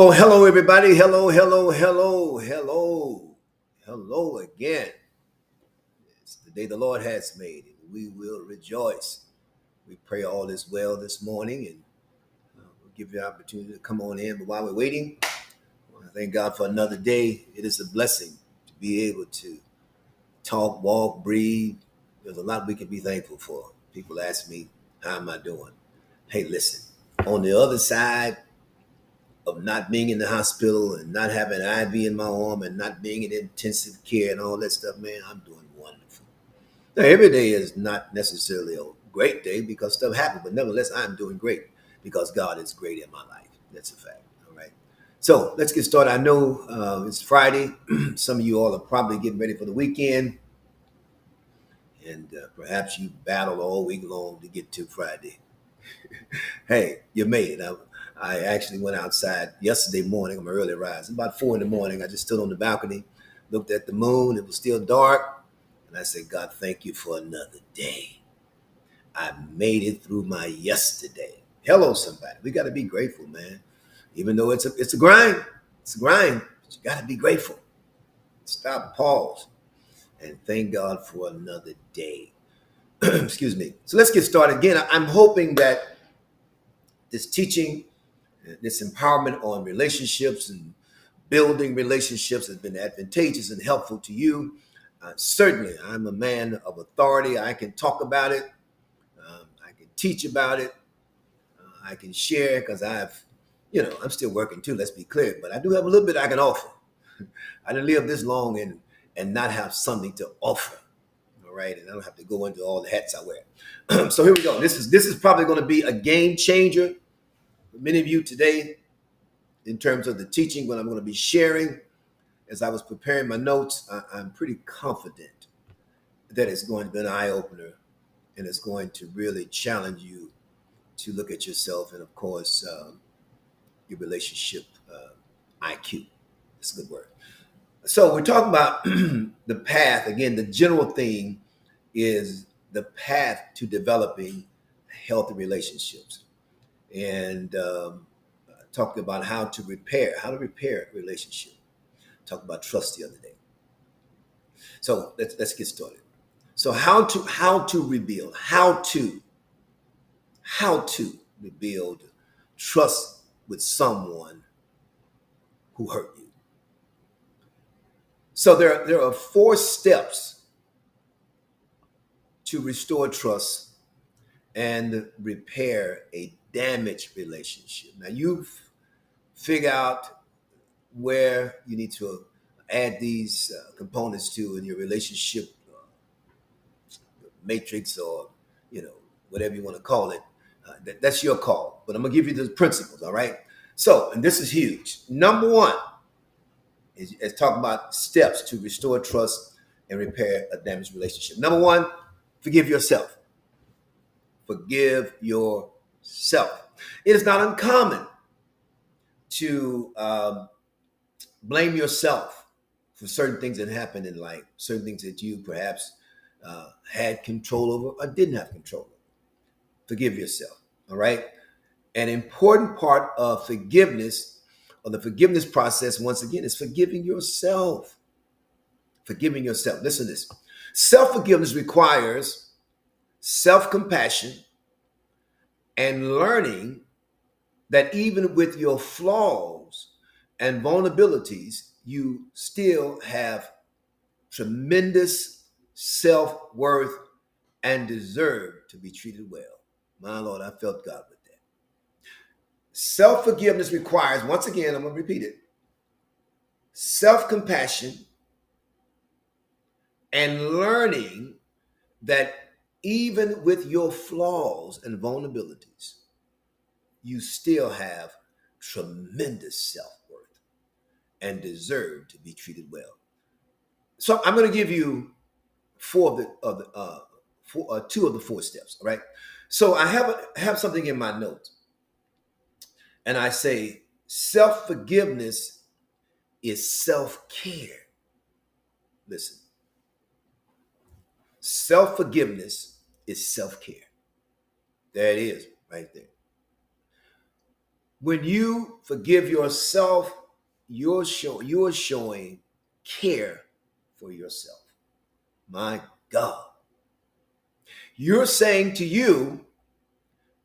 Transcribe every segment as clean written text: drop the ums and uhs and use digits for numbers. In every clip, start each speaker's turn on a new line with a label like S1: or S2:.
S1: Well, hello, everybody. Hello again. It's the day the Lord has made, and we will rejoice. We pray all is well this morning, and we'll give you an opportunity to come on in. But while we're waiting, I want to thank God for another day. It is a blessing to be able to talk, walk, breathe. There's a lot we can be thankful for. People ask me, how am I doing? Hey, listen, on the other side of not being in the hospital and not having an IV in my arm and not being in intensive care and all that stuff, man, I'm doing wonderful. Now, every day is not necessarily a great day because stuff happens, but nevertheless, I'm doing great because God is great in my life. That's a fact. All right. So let's get started. I know it's Friday. Some of you all are probably getting ready for the weekend, and perhaps you battled all week long to get to Friday. Hey, you made it. I actually went outside yesterday morning. I'm an early riser. About 4 in the morning, I just stood on the balcony, looked at the moon. It was still dark. And I said, God, thank you for another day. I made it through my yesterday. Hello, somebody. We got to be grateful, man. Even though it's a grind. It's a grind. But you got to be grateful. Stop, pause, and thank God for another day. Excuse me. So let's get started. Again, I'm hoping that this teaching, this empowerment on relationships and building relationships has been advantageous and helpful to you. Certainly, I'm a man of authority. I can talk about it. I can teach about it. I can share because I'm still working too. Let's be clear, but I do have a little bit I can offer. I didn't live this long and not have something to offer. All right, and I don't have to go into all the hats I wear. So here we go. This is probably going to be a game changer for many of you today in terms of the teaching, what I'm going to be sharing. As I was preparing my notes, I'm pretty confident that it's going to be an eye opener and it's going to really challenge you to look at yourself and, of course, your relationship IQ. That's a good word. So we're talking about the path. Again, the general theme is the path to developing healthy relationships and talking about how to repair a relationship. Talked about trust the other day. So let's get started. So how to rebuild how to rebuild trust with someone who hurt you. So there are 4 steps to restore trust and repair a damaged relationship. Now you've figured out where you need to add these components to in your relationship matrix or you know whatever you want to call it. That's your call, but I'm gonna give you the principles. All right. So, and this is huge. Number one is talking about steps to restore trust and repair a damaged relationship. Number one, forgive yourself. Forgive yourself. It is not uncommon to blame yourself for certain things that happen in life, certain things that you perhaps had control over or didn't have control over. Forgive yourself. All right. An important part of forgiveness or the forgiveness process, once again, is forgiving yourself. Forgiving yourself. Listen to this. Self forgiveness requires self compassion and learning that even with your flaws and vulnerabilities, you still have tremendous self worth and deserve to be treated well. My Lord, I felt God with that. Self forgiveness requires, once again, I'm going to repeat it, self compassion and learning that even with your flaws and vulnerabilities, you still have tremendous self worth and deserve to be treated well. So I'm going to give you two of the 4 steps. All right. So I have something in my notes, and I say self forgiveness is self care. Listen, self forgiveness is self care. There it is, right there. When you forgive yourself, you're showing care for yourself. My God. You're saying to you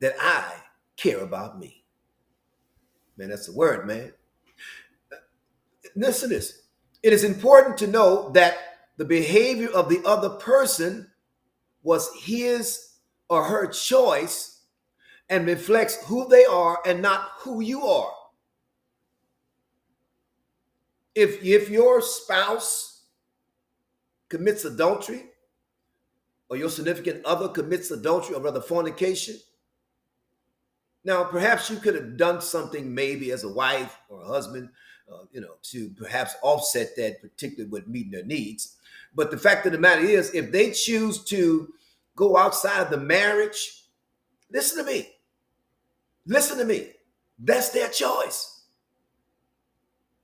S1: that I care about me. Man, that's the word, man. Listen to this. It is important to know that the behavior of the other person was his or her choice and reflects who they are and not who you are. If your spouse commits adultery, or your significant other commits adultery or rather fornication, now perhaps you could have done something maybe as a wife or a husband, to perhaps offset that, particularly with meeting their needs. But the fact of the matter is, if they choose to go outside of the marriage, listen to me. Listen to me. That's their choice.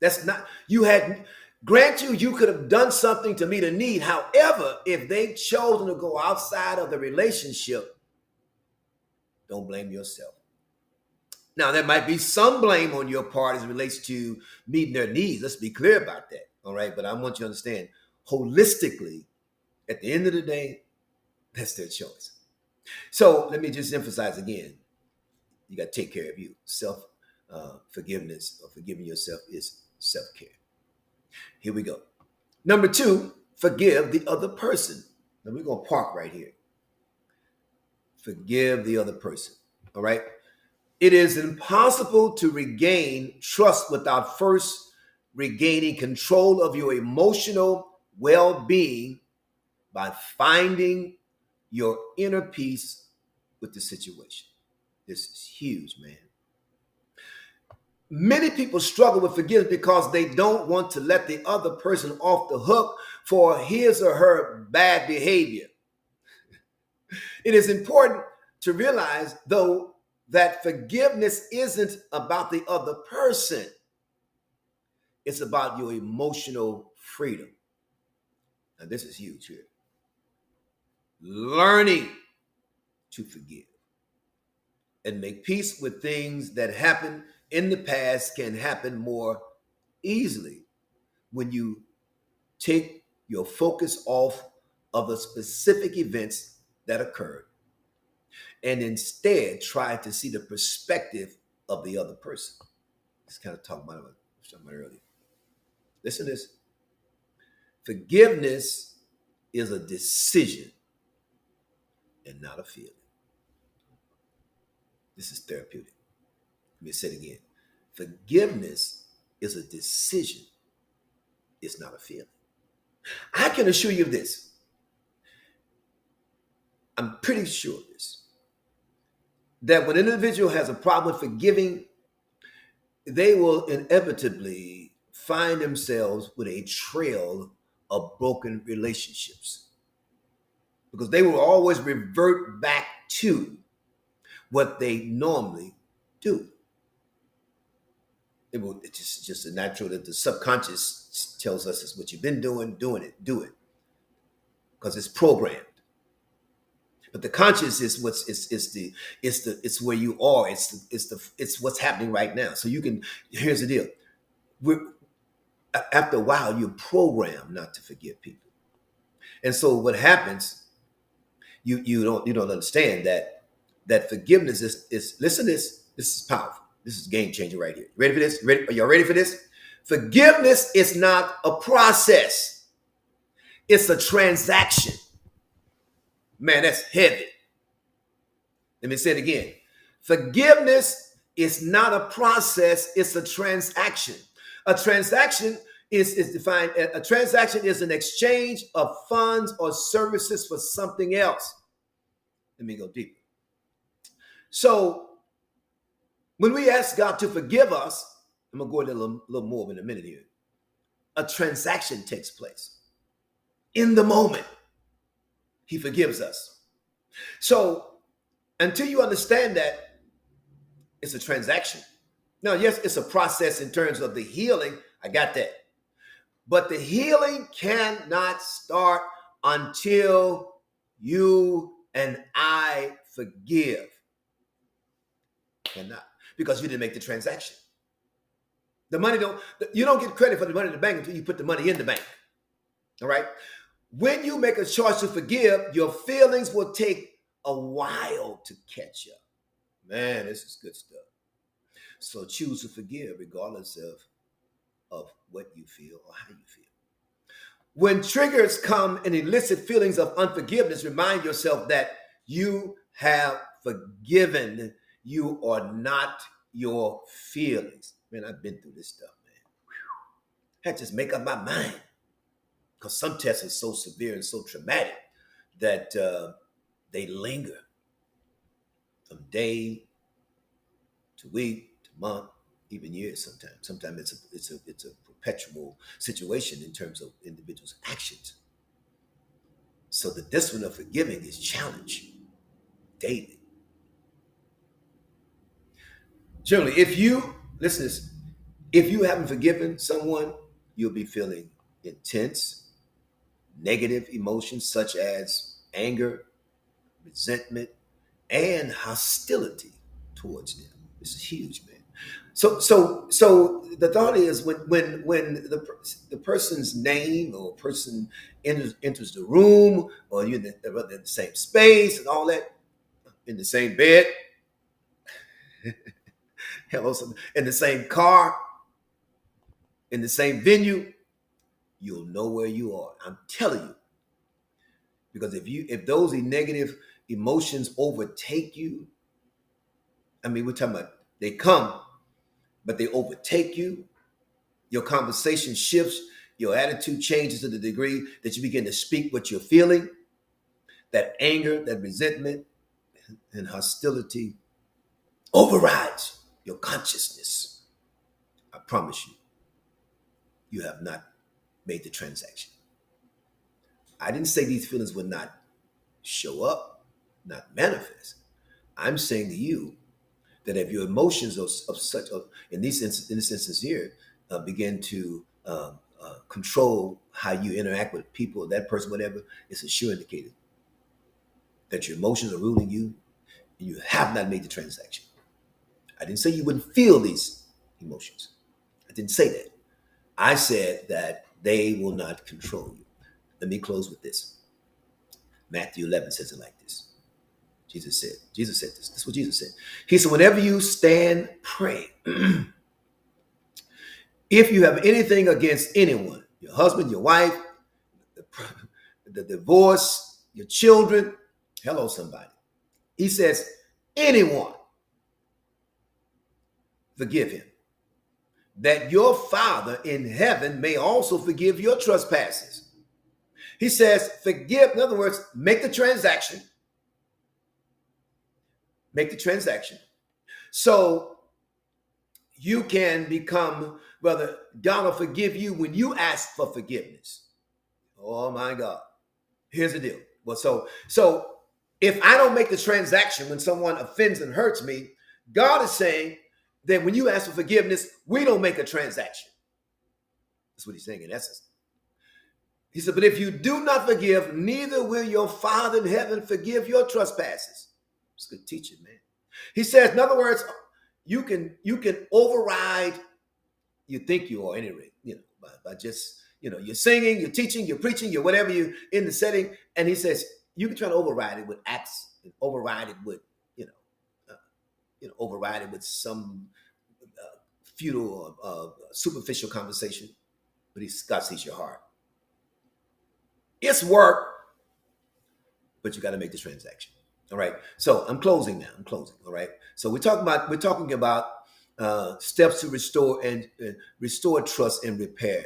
S1: That's not, grant you could have done something to meet a need. However, if they've chosen to go outside of the relationship, don't blame yourself. Now, there might be some blame on your part as it relates to meeting their needs. Let's be clear about that. All right. But I want you to understand, holistically, at the end of the day, that's their choice. So let me just emphasize again, you got to take care of you. Forgiveness or forgiving yourself is self-care. Here we go. Number 2, forgive the other person. Now we're going to park right here. Forgive the other person. All right. It is impossible to regain trust without first regaining control of your emotional well-being by finding your inner peace with the situation. This is huge, man. Many people struggle with forgiveness because they don't want to let the other person off the hook for his or her bad behavior. It is important to realize, though, that forgiveness isn't about the other person. It's about your emotional freedom. Now, this is huge here. Learning to forgive and make peace with things that happened in the past can happen more easily when you take your focus off of the specific events that occurred and instead try to see the perspective of the other person. It's kind of talking about earlier. Listen to this. Forgiveness is a decision and not a feeling. This is therapeutic. Let me say it again. Forgiveness is a decision. It's not a feeling. I can assure you of this. I'm pretty sure of this. That when an individual has a problem forgiving, they will inevitably find themselves with a trail of broken relationships. Because they will always revert back to what they normally do. It's just a natural that the subconscious tells us it's what you've been doing, do it. Because it's programmed. But the conscious is it's where you are. It's what's happening right now. So here's the deal. After a while, you're programmed not to forgive people. And so what happens, you don't understand that forgiveness is listen to this. This is powerful. This is game changer right here. Ready for this? Are y'all ready for this? Forgiveness is not a process. It's a transaction. Man, that's heavy. Let me say it again. Forgiveness is not a process. It's a transaction. A transaction is defined. A transaction is an exchange of funds or services for something else. Let me go deeper. So when we ask God to forgive us, I'm going to go into a little more in a minute here. A transaction takes place. In the moment, he forgives us. So until you understand that, it's a transaction. Now, yes, it's a process in terms of the healing. I got that. But the healing cannot start until you and I forgive. Cannot. because you didn't make the transaction. You don't get credit for the money in the bank until you put the money in the bank. All right. When you make a choice to forgive, your feelings will take a while to catch up. Man, this is good stuff. So choose to forgive regardless of what you feel or how you feel. When triggers come and elicit feelings of unforgiveness, remind yourself that you have forgiven. You are not your feelings. Man, I've been through this stuff, man. I had to just make up my mind. Because some tests are so severe and so traumatic that they linger from day to week to month, even years. Sometimes it's a perpetual situation in terms of individuals' actions. So the discipline of forgiving is challenged daily. Generally, if you haven't forgiven someone, you'll be feeling intense, negative emotions such as anger, resentment, and hostility towards them. This is huge, man. So the thought is when the person's name or person enters the room, or you're in the same space and all that, in the same bed, in the same car, in the same venue, you'll know where you are. I'm telling you. Because if those negative emotions overtake you, I mean, we're talking about they come, but they overtake you, your conversation shifts, your attitude changes to the degree that you begin to speak what you're feeling, that anger, that resentment, and hostility overrides your consciousness. I promise you, you have not made the transaction. I didn't say these feelings would not show up, not manifest. I'm saying to you that if your emotions in this instance here, begin to control how you interact with people, that person, whatever, it's a sure indicator that your emotions are ruling you and you have not made the transaction. I didn't say you wouldn't feel these emotions. I didn't say that. I said that they will not control you. Let me close with this. Matthew 11 says it like this. Jesus said this. This is what Jesus said. He said, whenever you stand, pray. If you have anything against anyone, your husband, your wife, the divorce, your children, hello, somebody. He says, anyone, forgive him, that your Father in heaven may also forgive your trespasses. He says, forgive, in other words, make the transaction. Make the transaction. So you can become, brother, God will forgive you when you ask for forgiveness. Oh my God. Here's the deal. Well, so if I don't make the transaction when someone offends and hurts me, God is saying that when you ask for forgiveness, we don't make a transaction. That's what he's saying in essence. He said, but if you do not forgive, neither will your Father in heaven forgive your trespasses. It's good teaching, man. He says, in other words, you can override, you think you are anyway, by just, you're singing, you're teaching, you're preaching, you're whatever you in the setting. And he says, you can try to override it with acts, and override it with, override it with some futile, superficial conversation. But God sees your heart. It's work, but you got to make the transaction. All right. So I'm closing now. All right. So we're talking about steps to restore and restore trust and repair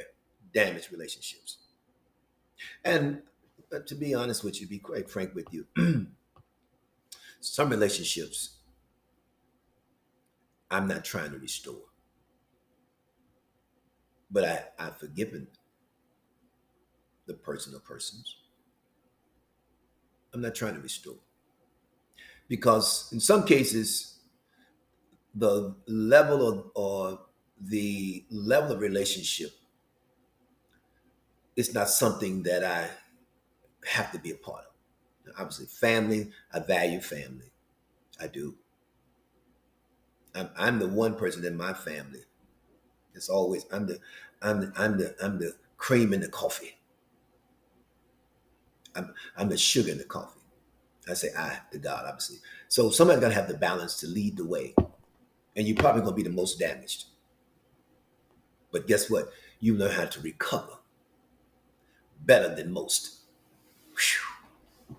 S1: damaged relationships. And to be honest with you, be quite frank with you, some relationships I'm not trying to restore, but I've forgiven the person or persons. I'm not trying to restore. Because in some cases, the level of relationship is not something that I have to be a part of. Obviously, family, I value family. I do. I'm the one person in my family. It's always I'm the cream in the coffee. I'm the sugar in the coffee. I say I to God, obviously. So somebody's gonna have the balance to lead the way, and you're probably gonna be the most damaged. But guess what? You learn how to recover better than most. Whew.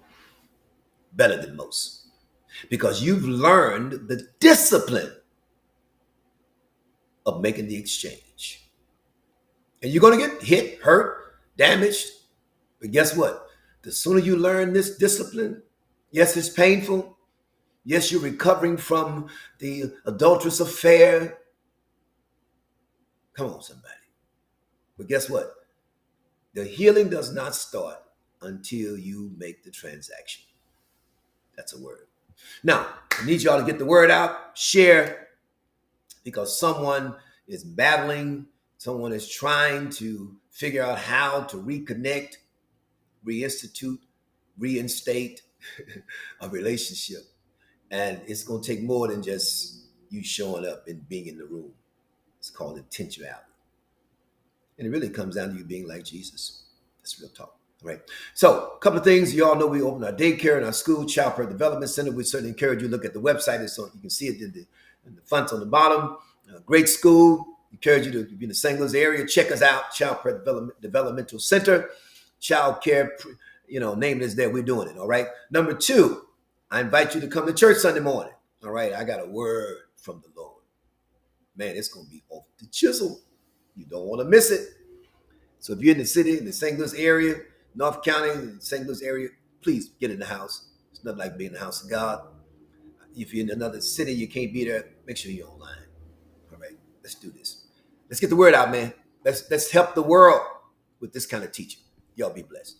S1: Better than most. Because you've learned the discipline of making the exchange. And you're going to get hit, hurt, damaged. But guess what? The sooner you learn this discipline, yes, it's painful. Yes, you're recovering from the adulterous affair. Come on, somebody. But guess what? The healing does not start until you make the transaction. That's a word. Now, I need y'all to get the word out, share, because someone is battling, someone is trying to figure out how to reconnect, reinstitute, reinstate a relationship. And it's going to take more than just you showing up and being in the room. It's called intentionality. And it really comes down to you being like Jesus. That's real talk. All right. So a couple of things. You all know we open our daycare and our school, Child Prayer Development Center. We certainly encourage you to look at the website. So you can see it in the fonts on the bottom. Great school. Encourage you to be in the St. Louis area. Check us out. Child Prayer Developmental Center. Child care, name is there. We're doing it. All right. Number 2, I invite you to come to church Sunday morning. All right. I got a word from the Lord. Man, it's going to be off the chisel. You don't want to miss it. So if you're in the city, in the St. Louis area, North County, St. Louis area, please get in the house. It's nothing like being in the house of God. If you're in another city, you can't be there, make sure you're online. All right, let's do this. Let's get the word out, man. Let's help the world with this kind of teaching. Y'all be blessed.